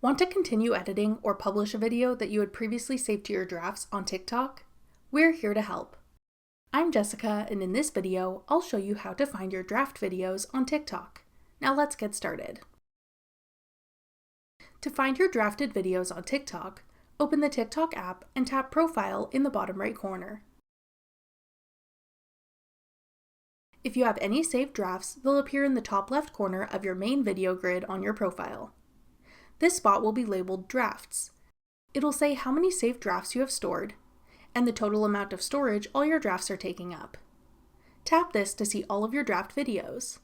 Want to continue editing or publish a video that you had previously saved to your drafts on TikTok? We're here to help. I'm Jessica, and in this video, I'll show you how to find your draft videos on TikTok. Now let's get started. To find your drafted videos on TikTok, open the TikTok app and tap Profile in the bottom right corner. If you have any saved drafts, they'll appear in the top left corner of your main video grid on your profile. This spot will be labeled Drafts. It'll say how many saved drafts you have stored, and the total amount of storage all your drafts are taking up. Tap this to see all of your draft videos.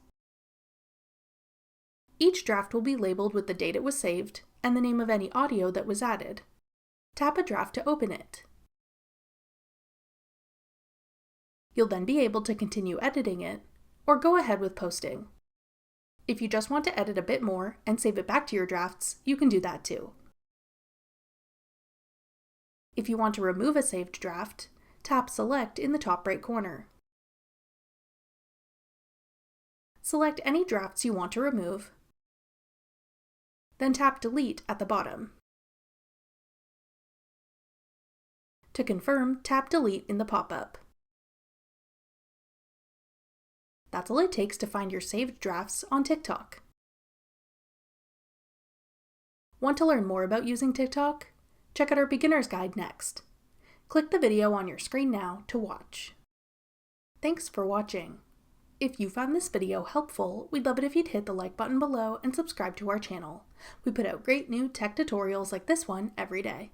Each draft will be labeled with the date it was saved and the name of any audio that was added. Tap a draft to open it. You'll then be able to continue editing it, or go ahead with posting. If you just want to edit a bit more and save it back to your drafts, you can do that too. If you want to remove a saved draft, tap Select in the top right corner. Select any drafts you want to remove, then tap Delete at the bottom. To confirm, tap Delete in the pop-up. That's all it takes to find your saved drafts on TikTok. Want to learn more about using TikTok? Check out our beginner's guide next. Click the video on your screen now to watch. Thanks for watching. If you found this video helpful, we'd love it if you'd hit the like button below and subscribe to our channel. We put out great new tech tutorials like this one every day.